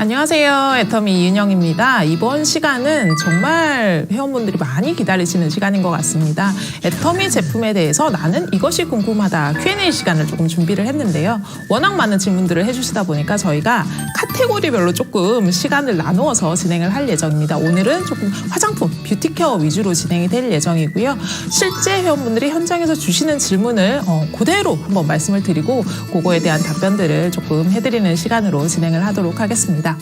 안녕하세요. 애터미 이은영입니다. 이번 시간은 정말 회원분들이 많이 기다리시는 시간인 것 같습니다. 애터미 제품에 대해서 나는 이것이 궁금하다 Q&A 시간을 조금 준비를 했는데요. 워낙 많은 질문들을 해주시다 보니까 저희가 카테고리별로 조금 시간을 나누어서 진행을 할 예정입니다. 오늘은 조금 화장품, 뷰티케어 위주로 진행이 될 예정이고요. 실제 회원분들이 현장에서 주시는 질문을 그대로 한번 말씀을 드리고 그거에 대한 답변들을 조금 해드리는 시간으로 진행을 하도록 하겠습니다.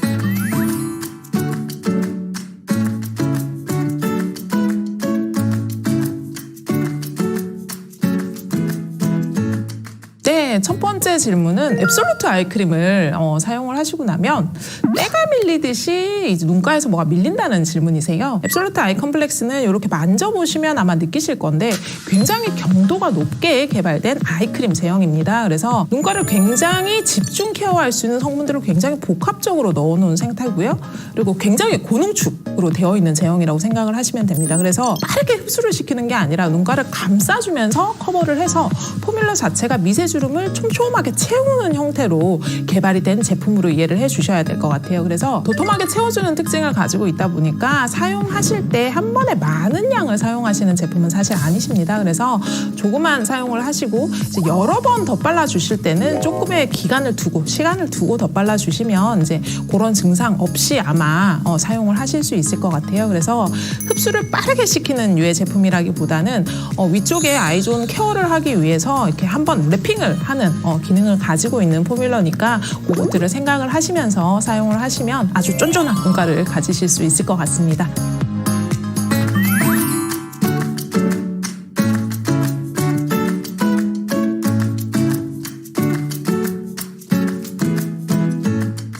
네, 첫 번째 질문은 앱솔루트 아이크림을 사용을 하시고 나면 때가 밀리듯이 이제 눈가에서 뭐가 밀린다는 질문이세요. 앱솔루트 아이 컴플렉스는 이렇게 만져보시면 아마 느끼실 건데 굉장히 경도가 높게 개발된 아이크림 제형입니다. 그래서 눈가를 굉장히 집중 케어할 수 있는 성분들을 굉장히 복합적으로 넣어놓은 생태고요. 그리고 굉장히 고농축으로 되어 있는 제형이라고 생각을 하시면 됩니다. 그래서 빠르게 흡수를 시키는 게 아니라 눈가를 감싸주면서 커버를 해서 포뮬러 자체가 미세주름을 촘촘하게 채우는 형태로 개발이 된 제품으로 이해를 해주셔야 될 것 같아요. 그래서 도톰하게 채워주는 특징을 가지고 있다 보니까 사용하실 때 한 번에 많은 양을 사용하시는 제품은 사실 아니십니다. 그래서 조금만 사용을 하시고 이제 여러 번 덧발라 주실 때는 조금의 기간을 두고 시간을 두고 덧발라 주시면 이제 그런 증상 없이 아마 사용을 하실 수 있을 것 같아요. 그래서 흡수를 빠르게 시키는 류의 제품이라기보다는 위쪽에 아이존 케어를 하기 위해서 이렇게 한번 랩핑을 하는 기능을 가지고 있는 포뮬러니까 그것들을 생각을 하시면서 사용을 하시면 아주 쫀쫀한 눈가를 가지실 수 있을 것 같습니다.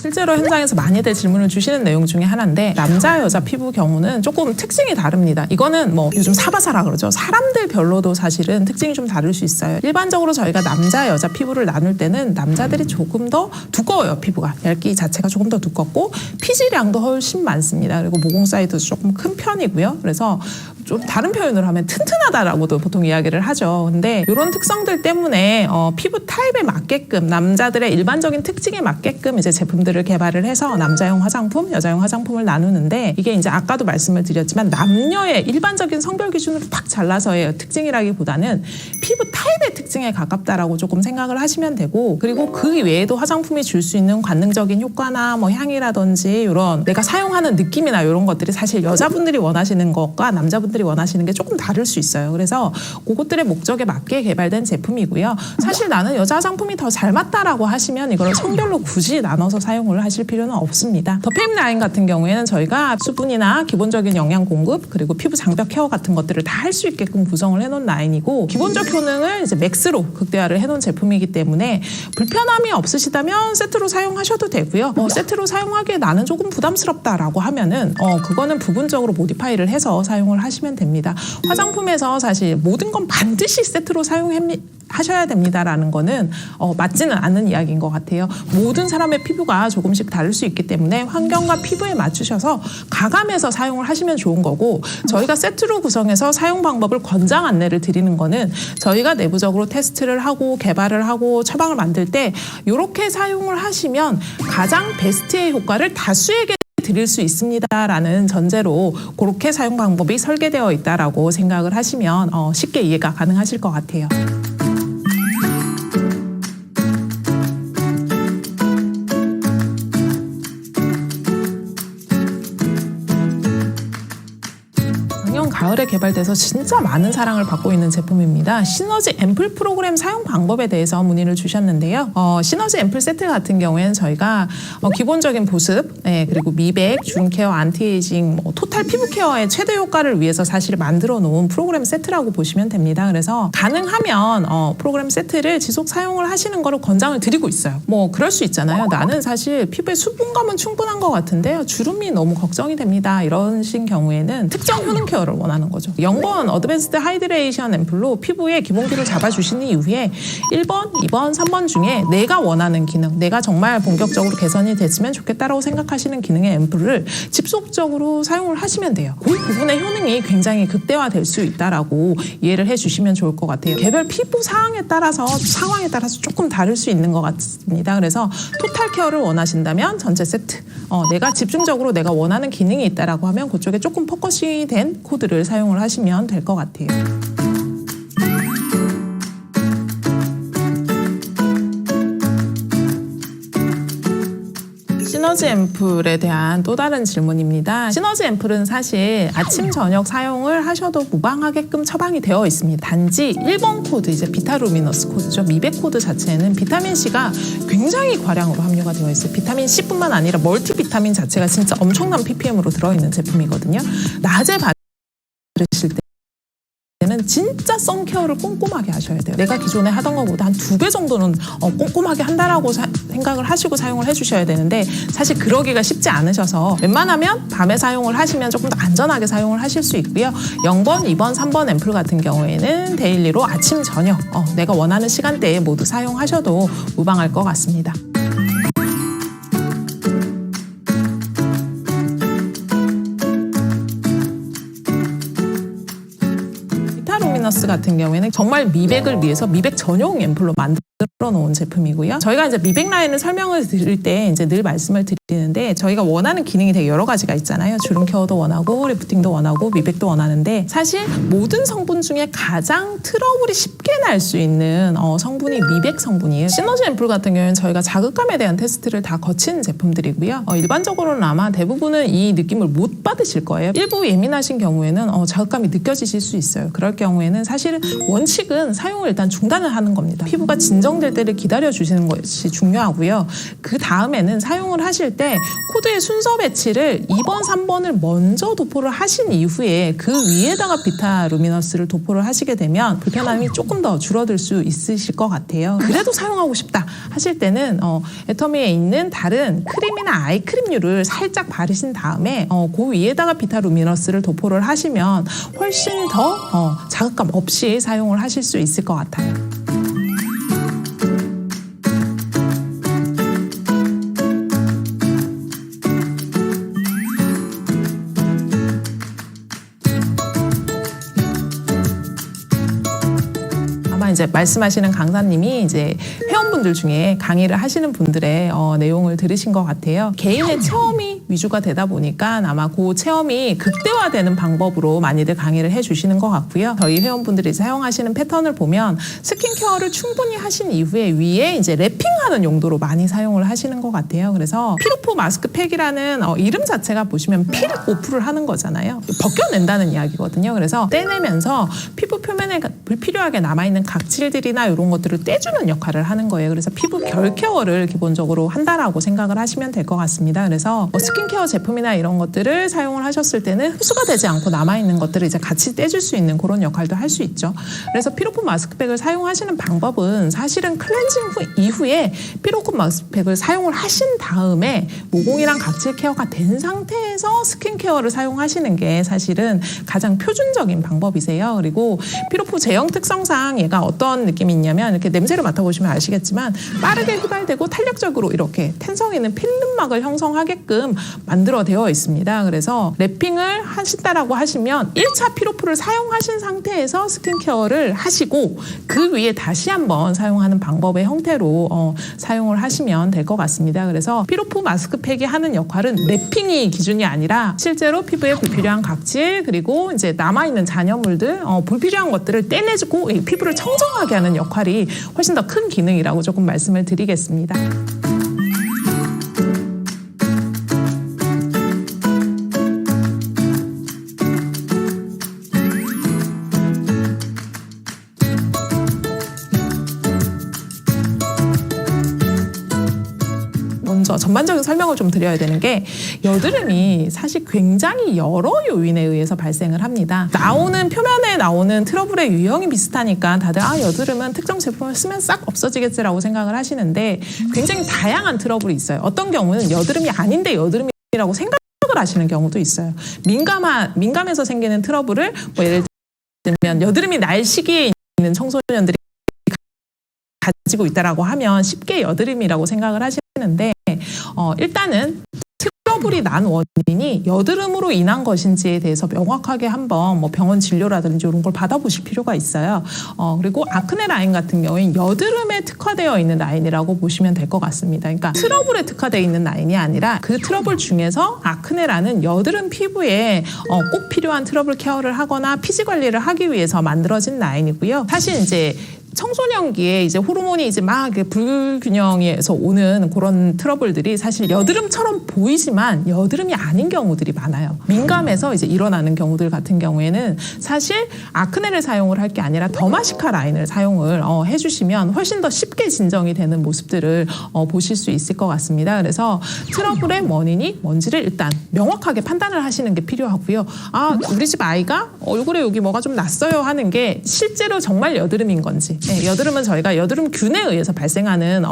실제로 현장에서 많이들 질문을 주시는 내용 중에 하나인데 남자 여자 피부 경우는 조금 특징이 다릅니다. 이거는 뭐 요즘 사바사라 그러죠. 사람들별로도 사실은 특징이 좀 다를 수 있어요. 일반적으로 저희가 남자 여자 피부를 나눌 때는 남자들이 조금 더 두꺼워요. 피부가 얇기 자체가 조금 더 두껍고 피지량도 훨씬 많습니다. 그리고 모공 사이즈도 조금 큰 편이고요. 그래서 좀 다른 표현으로 하면 튼튼하다라고도 보통 이야기를 하죠. 근데 이런 특성들 때문에 피부 타입에 맞게끔 남자들의 일반적인 특징에 맞게끔 이제 제품들을 개발을 해서 남자용 화장품, 여자용 화장품을 나누는데 이게 이제 아까도 말씀을 드렸지만 남녀의 일반적인 성별 기준으로 딱 잘라서의 특징이라기보다는 피부 타입의 특징에 가깝다라고 조금 생각을 하시면 되고 그리고 그 외에도 화장품이 줄 수 있는 관능적인 효과나 뭐 향이라든지 이런 내가 사용하는 느낌이나 이런 것들이 사실 여자분들이 원하시는 것과 남자분들이 원하시는 게 조금 다를 수 있어요. 그래서 그것들의 목적에 맞게 개발된 제품이고요. 사실 나는 여자 화장품이 더 잘 맞다라고 하시면 이걸 성별로 굳이 나눠서 사용을 하실 필요는 없습니다. 더 페임 라인 같은 경우에는 저희가 수분이나 기본적인 영양 공급 그리고 피부 장벽 케어 같은 것들을 다 할 수 있게끔 구성을 해놓은 라인이고 기본적 효능을 이제 맥스로 극대화를 해놓은 제품이기 때문에 불편함이 없으시다면 세트로 사용하셔도 되고요. 세트로 사용하기에 나는 조금 부담스럽다라고 하면은 그거는 부분적으로 모디파이를 해서 사용을 하시면 됩니다. 화장품에서 사실 모든 건 반드시 세트로 사용하셔야 됩니다라는 거는 맞지는 않은 이야기인 것 같아요. 모든 사람의 피부가 조금씩 다를 수 있기 때문에 환경과 피부에 맞추셔서 가감해서 사용을 하시면 좋은 거고 저희가 세트로 구성해서 사용 방법을 권장 안내를 드리는 거는 저희가 내부적으로 테스트를 하고 개발을 하고 처방을 만들 때 이렇게 사용을 하시면 가장 베스트의 효과를 다수에게 드릴 수 있습니다라는 전제로 그렇게 사용 방법이 설계되어 있다라고 생각을 하시면 쉽게 이해가 가능하실 것 같아요. 가을에 개발돼서 진짜 많은 사랑을 받고 있는 제품입니다. 시너지 앰플 프로그램 사용 방법에 대해서 문의를 주셨는데요. 시너지 앰플 세트 같은 경우에는 저희가 기본적인 보습, 그리고 미백, 주름 케어, 안티에이징, 토탈 피부 케어의 최대 효과를 위해서 사실 만들어 놓은 프로그램 세트라고 보시면 됩니다. 그래서 가능하면 프로그램 세트를 지속 사용을 하시는 거를 권장을 드리고 있어요. 뭐 그럴 수 있잖아요. 나는 사실 피부에 수분감은 충분한 것 같은데요. 주름이 너무 걱정이 됩니다. 이러신 경우에는 특정 효능 케어를 원하시는 원하는 거죠. 0번 어드밴스드 하이드레이션 앰플로 피부의 기본기를 잡아주신 이후에 1번, 2번, 3번 중에 내가 원하는 기능, 내가 정말 본격적으로 개선이 됐으면 좋겠다라고 생각하시는 기능의 앰플을 집속적으로 사용을 하시면 돼요. 그 부분의 효능이 굉장히 극대화될 수 있다라고 이해를 해주시면 좋을 것 같아요. 개별 피부 상황에 따라서 조금 다를 수 있는 것 같습니다. 그래서 토탈 케어를 원하신다면 전체 세트, 내가 집중적으로 내가 원하는 기능이 있다라고 하면 그쪽에 조금 포커싱이 된 코드를 사용을 하시면 될 것 같아요. 시너지 앰플에 대한 또 다른 질문입니다. 시너지 앰플은 사실 아침 저녁 사용을 하셔도 무방하게끔 처방이 되어 있습니다. 단지 1번 코드, 이제 비타루미너스 코드죠. 미백 코드 자체에는 비타민C가 굉장히 과량으로 함유가 되어 있어요. 비타민C뿐만 아니라 멀티비타민 자체가 진짜 엄청난 ppm으로 들어있는 제품이거든요. 낮에 바르실 때 는 진짜 선케어를 꼼꼼하게 하셔야 돼요. 내가 기존에 하던 것보다 한 2배 정도는 꼼꼼하게 한다라고 생각을 하시고 사용을 해주셔야 되는데 사실 그러기가 쉽지 않으셔서 웬만하면 밤에 사용을 하시면 조금 더 안전하게 사용을 하실 수 있고요. 0번, 2번, 3번 앰플 같은 경우에는 데일리로 아침, 저녁 내가 원하는 시간대에 모두 사용하셔도 무방할 것 같습니다. 비타루미너스 같은 경우에는 정말 미백을 위해서 미백 전용 앰플로 만들어 놓은 제품이고요. 저희가 이제 미백 라인을 설명을 드릴 때 이제 늘 말씀을 드리는데 저희가 원하는 기능이 되게 여러 가지가 있잖아요. 주름 케어도 원하고 리프팅도 원하고 미백도 원하는데 사실 모든 성분 중에 가장 트러블이 쉽게 날 수 있는 성분이 미백 성분이에요. 시너지 앰플 같은 경우에는 저희가 자극감에 대한 테스트를 다 거친 제품들이고요. 일반적으로는 아마 대부분은 이 느낌을 못 받으실 거예요. 일부 예민하신 경우에는 자극감이 느껴지실 수 있어요. 그럴 경우에는 사실은 원칙은 사용을 일단 중단을 하는 겁니다. 피부가 진정될 때를 기다려 주시는 것이 중요하고요. 그 다음에는 사용을 하실 때 코드의 순서 배치를 2번, 3번을 먼저 도포를 하신 이후에 그 위에다가 비타루미너스를 도포를 하시게 되면 불편함이 조금 더 줄어들 수 있으실 것 같아요. 그래도 사용하고 싶다 하실 때는 애터미에 있는 다른 크림이나 아이크림류를 살짝 바르신 다음에 그 위에다가 비타루미너스를 도포를 하시면 훨씬 더 자극감 없이 사용을 하실 수 있을 것 같아요. 이제 말씀하시는 강사님이 이제 회원분들 중에 강의를 하시는 분들의 내용을 들으신 것 같아요. 개인의 체험이 위주가 되다 보니까 아마 그 체험이 극대화되는 방법으로 많이들 강의를 해주시는 것 같고요. 저희 회원분들이 사용하시는 패턴을 보면 스킨케어를 충분히 하신 이후에 위에 이제 랩핑하는 용도로 많이 사용을 하시는 것 같아요. 그래서 피루포 마스크팩이라는 이름 자체가 보시면 필 오프를 하는 거잖아요. 벗겨낸다는 이야기거든요. 그래서 떼내면서 피부 표면에 불필요하게 남아있는 각질들이나 이런 것들을 떼주는 역할을 하는 거예요. 그래서 피부 결 케어를 기본적으로 한다라고 생각을 하시면 될 것 같습니다. 그래서 스킨케어 제품이나 이런 것들을 사용을 하셨을 때는 흡수가 되지 않고 남아있는 것들을 이제 같이 떼줄 수 있는 그런 역할도 할 수 있죠. 그래서 피로폼 마스크팩을 사용하시는 방법은 사실은 클렌징 이후에 피로폼 마스크팩을 사용을 하신 다음에 모공이랑 각질 케어가 된 상태에서 스킨케어를 사용하시는 게 사실은 가장 표준적인 방법이세요. 그리고 피로포 제형 특성상 얘가 어떤 느낌이 있냐면 이렇게 냄새를 맡아보시면 아시겠지만 빠르게 휘발되고 탄력적으로 이렇게 텐성 있는 필름막을 형성하게끔 만들어되어 있습니다. 그래서 랩핑을 하신다라고 하시면 1차 피로포를 사용하신 상태에서 스킨케어를 하시고 그 위에 다시 한번 사용하는 방법의 형태로 사용을 하시면 될 것 같습니다. 그래서 피로포 마스크팩이 하는 역할은 랩핑이 기준이 아니라 실제로 피부에 불필요한 각질 그리고 이제 남아있는 잔여물들 불필요한 것들을 떼내주고 피부를 청정하게 하는 역할이 훨씬 더 큰 기능이라고 조금 말씀을 드리겠습니다. 먼저 전반적인 설명을 좀 드려야 되는 게 여드름이 사실 굉장히 여러 요인에 의해서 발생을 합니다. 표면에 나오는 트러블의 유형이 비슷하니까 다들 여드름은 특정 제품을 쓰면 싹 없어지겠지라고 생각을 하시는데 굉장히 다양한 트러블이 있어요. 어떤 경우는 여드름이 아닌데 여드름이라고 생각을 하시는 경우도 있어요. 민감해서 생기는 트러블을 뭐 예를 들면 여드름이 날 시기에 있는 청소년들이 가지고 있다라고 하면 쉽게 여드름이라고 생각을 하시는데 일단은 트러블이 난 원인이 여드름으로 인한 것인지에 대해서 명확하게 한번 뭐 병원 진료라든지 이런 걸 받아보실 필요가 있어요. 그리고 아크네 라인 같은 경우엔 여드름에 특화되어 있는 라인이라고 보시면 될 것 같습니다. 그러니까 트러블에 특화되어 있는 라인이 아니라 그 트러블 중에서 아크네라는 여드름 피부에 꼭 필요한 트러블 케어를 하거나 피지 관리를 하기 위해서 만들어진 라인이고요. 사실 이제 청소년기에 이제 호르몬이 이제 막 불균형에서 오는 그런 트러블들이 사실 여드름처럼 보이지만 여드름이 아닌 경우들이 많아요. 민감해서 이제 일어나는 경우들 같은 경우에는 사실 아크네를 사용을 할 게 아니라 더마시카 라인을 사용을 해주시면 훨씬 더 쉽게 진정이 되는 모습들을 보실 수 있을 것 같습니다. 그래서 트러블의 원인이 뭔지를 일단 명확하게 판단을 하시는 게 필요하고요. 우리 집 아이가 얼굴에 여기 뭐가 좀 났어요 하는 게 실제로 정말 여드름인 건지. 네, 여드름은 저희가 여드름균에 의해서 발생하는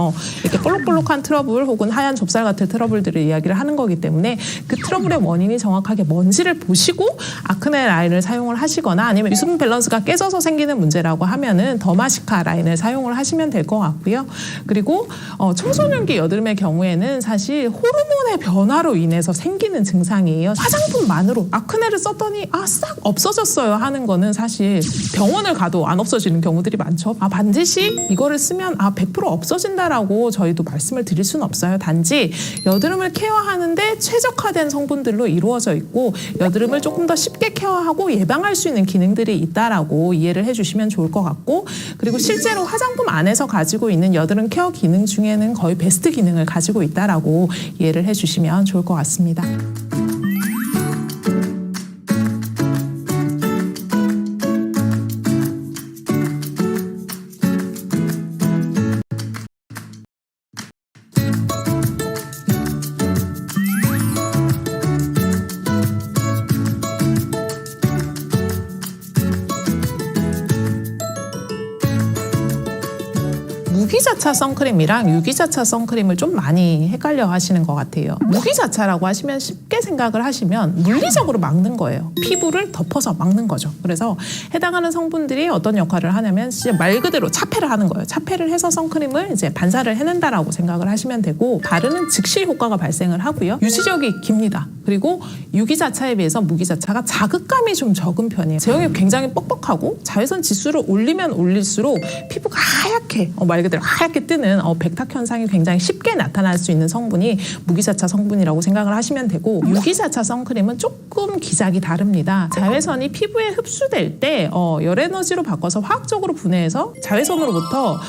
이렇게 볼록볼록한 트러블 혹은 하얀 좁쌀 같은 트러블들을 이야기를 하는 거기 때문에 그 트러블의 원인이 정확하게 뭔지를 보시고 아크네 라인을 사용을 하시거나 아니면 유수분 밸런스가 깨져서 생기는 문제라고 하면은 더마시카 라인을 사용을 하시면 될 것 같고요. 그리고 청소년기 여드름의 경우에는 사실 호르몬의 변화로 인해서 생기는 증상이에요. 화장품만으로 아크네를 썼더니 싹 없어졌어요 하는 거는 사실 병원을 가도 안 없어지는 경우들이 많죠. 반드시 이거를 쓰면 100% 없어진다라고 저희도 말씀을 드릴 수는 없어요. 단지 여드름을 케어하는데 최적화된 성분들로 이루어져 있고 여드름을 조금 더 쉽게 케어하고 예방할 수 있는 기능들이 있다라고 이해를 해주시면 좋을 것 같고, 그리고 실제로 화장품 안에서 가지고 있는 여드름 케어 기능 중에는 거의 베스트 기능을 가지고 있다라고 이해를 해주시면 좋을 것 같습니다. 무기자차 선크림이랑 유기자차 선크림을 좀 많이 헷갈려 하시는 것 같아요. 무기자차라고 하시면 쉽게 생각을 하시면 물리적으로 막는 거예요. 피부를 덮어서 막는 거죠. 그래서 해당하는 성분들이 어떤 역할을 하냐면 진짜 말 그대로 차폐를 하는 거예요. 차폐를 해서 선크림을 이제 반사를 해낸다라고 생각을 하시면 되고, 바르는 즉시 효과가 발생을 하고요. 유지력이 깁니다. 그리고 유기자차에 비해서 무기자차가 자극감이 좀 적은 편이에요. 제형이 굉장히 뻑뻑하고 자외선 지수를 올리면 올릴수록 피부가 하얗게 말 그대로 하얗게 뜨는 백탁 현상이 굉장히 쉽게 나타날 수 있는 성분이 무기자차 성분이라고 생각을 하시면 되고, 유기자차 선크림은 조금 기작이 다릅니다. 자외선이 피부에 흡수될 때 열에너지로 바꿔서 화학적으로 분해해서 자외선으로부터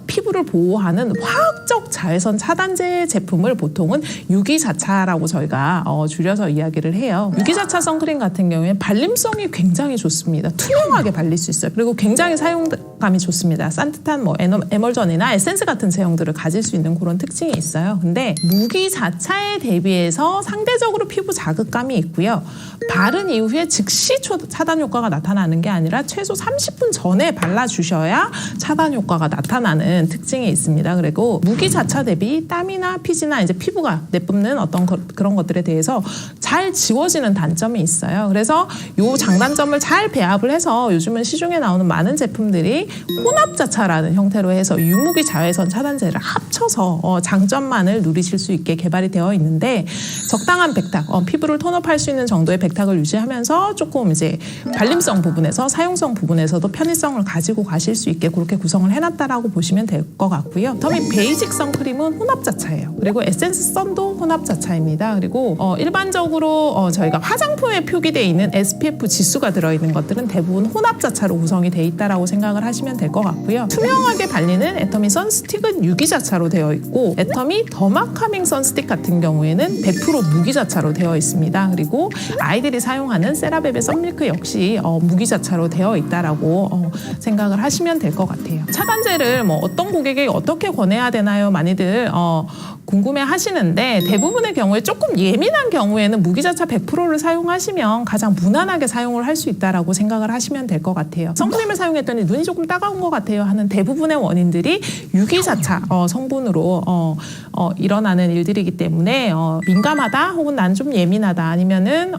피부를 보호하는 화학적 자외선 차단제 제품을 보통은 유기자차라고 저희가 줄여서 이야기를 해요. 유기자차 선크림 같은 경우에 발림성이 굉장히 좋습니다. 투명하게 발릴 수 있어요. 그리고 굉장히 사용감이 좋습니다. 산뜻한 에멀전이나 에센스 같은 제형들을 가질 수 있는 그런 특징이 있어요. 근데 무기자차에 대비해서 상대적으로 피부 자극감이 있고요. 바른 이후에 즉시 차단 효과가 나타나는 게 아니라 최소 30분 전에 발라주셔야 차단 효과가 나타나는 특징이 있습니다. 그리고 무기자차 대비 땀이나 피지나 이제 피부가 내뿜는 어떤 그런 것들에 대해서 잘 지워지는 단점이 있어요. 그래서 이 장단점을 잘 배합을 해서 요즘은 시중에 나오는 많은 제품들이 혼합자차라는 형태로 해서 유무기 자외선 차단제를 합쳐서 장점만을 누리실 수 있게 개발이 되어 있는데, 적당한 백탁, 피부를 톤업할 수 있는 정도의 백탁을 유지하면서 조금 이제 발림성 부분에서 사용성 부분에서도 편의성을 가지고 가실 수 있게 그렇게 구성을 해놨다라고 보시면 될 것 같고요. 더미 베이직 선크림은 혼합자차예요. 그리고 에센스 선도 혼합자차입니다. 그리고 일반적으로 저희가 화장품에 표기되어 있는 SPF 지수가 들어있는 것들은 대부분 혼합자차로 구성이 되어 있다라고 생각을 하시면 될 것 같고요. 투명하게 발리는 애터미 선스틱은 유기자차로 되어 있고, 애터미 더마카밍 선스틱 같은 경우에는 100% 무기자차로 되어 있습니다. 그리고 아이들이 사용하는 세라베베 썬밀크 역시 무기자차로 되어 있다라고 생각을 하시면 될 것 같아요. 차단제를 어떤 고객에게 어떻게 권해야 되나요? 많이들 궁금해 하시는데, 대부분의 경우에 조금 예민한 경우에는 무기자차 100%를 사용하시면 가장 무난하게 사용을 할 수 있다라고 생각을 하시면 될 것 같아요. 선크림을 사용했더니 눈이 조금 따가운 것 같아요 하는 대부분의 원인들이 유기자차 성분으로 일어나는 일들이기 때문에 민감하다 혹은 난 좀 예민하다 아니면은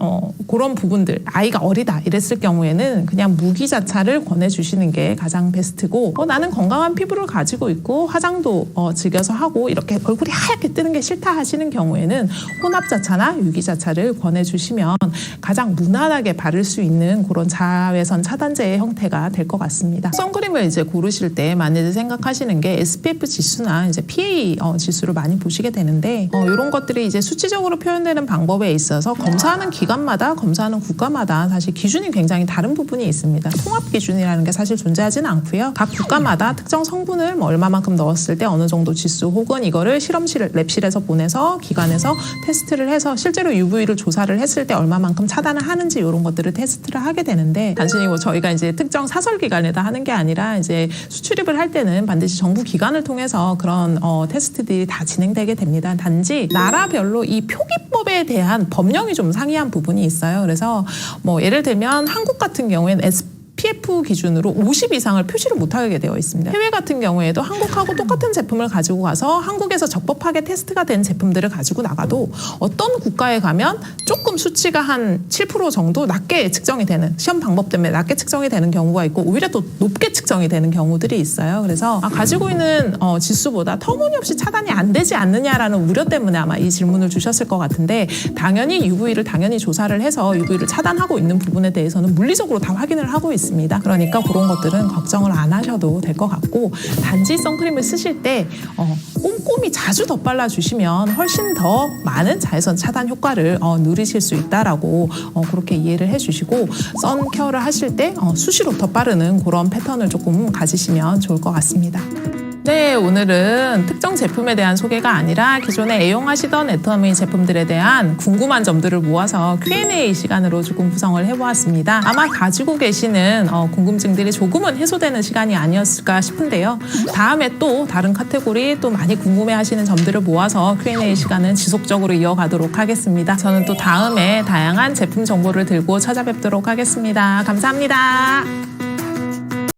그런 부분들 아이가 어리다 이랬을 경우에는 그냥 무기자차를 권해주시는 게 가장 베스트고 나는 건강한 피부를 가지고 있고 화장도 즐겨서 하고 이렇게 얼굴이 하얗게 뜨는 게 싫다 하시는 경우에는 혼합자차나 유기자차를 권해주시면 가장 무난하게 바를 수 있는 그런 자외선 차단제의 형태가 될 것 같습니다. 선크림을 이제 고르실 때 많이들 생각하시는 게 SPF 지수나 이제 PA 지수를 많이 보시게 되는데 이런 것들이 이제 수치적으로 표현되는 방법에 있어서 검사하는 기관마다 검사하는 국가마다 사실 기준이 굉장히 다른 부분이 있습니다. 통합 기준이라는 게 사실 존재하지는 않고요. 각 국가마다 특정 성분을 얼마만큼 넣었을 때 어느 정도 지수 혹은 이거를 실험실 랩실에서 보내서 기관에서 테스트를 해서 실제로 UV를 조사를 했을 때 얼마만큼 차단을 하는지 이런 것들을 테스트를 하게 되는데 단순히 뭐 저희가 이제 특정 사설 기관에다 하는 게 아니라 이제 수출입을 할 때는 반드시 정부 기관을 통해서 그런 테스트들이 다 진행되게 됩니다. 단지 나라별로 이 표기법에 대한 법령이 좀 상이한 부분이 있어요. 그래서 뭐 예를 들면 한국 같은 경우에는 SPF 기준으로 50 이상을 표시를 못하게 되어 있습니다. 해외 같은 경우에도 한국하고 똑같은 제품을 가지고 가서 한국에서 적법하게 테스트가 된 제품들을 가지고 나가도 어떤 국가에 가면 조금 수치가 한 7% 정도 낮게 측정이 되는 시험 방법 때문에 낮게 측정이 되는 경우가 있고 오히려 또 높게 측정이 되는 경우들이 있어요. 그래서 가지고 있는 지수보다 터무니없이 차단이 안 되지 않느냐라는 우려 때문에 아마 이 질문을 주셨을 것 같은데 당연히 UV를 당연히 조사를 해서 UV를 차단하고 있는 부분에 대해서는 물리적으로 다 확인을 하고 있습니다. 그러니까 그런 것들은 걱정을 안 하셔도 될 것 같고 단지 선크림을 쓰실 때 꼼꼼히 자주 덧발라 주시면 훨씬 더 많은 자외선 차단 효과를 누리실 수 있다라고 그렇게 이해를 해주시고 선케어를 하실 때 수시로 덧바르는 그런 패턴을 조금 가지시면 좋을 것 같습니다. 네, 오늘은 특정 제품에 대한 소개가 아니라 기존에 애용하시던 애터미 제품들에 대한 궁금한 점들을 모아서 Q&A 시간으로 조금 구성을 해보았습니다. 아마 가지고 계시는 궁금증들이 조금은 해소되는 시간이 아니었을까 싶은데요. 다음에 또 다른 카테고리 또 많이 궁금해하시는 점들을 모아서 Q&A 시간은 지속적으로 이어가도록 하겠습니다. 저는 또 다음에 다양한 제품 정보를 들고 찾아뵙도록 하겠습니다. 감사합니다.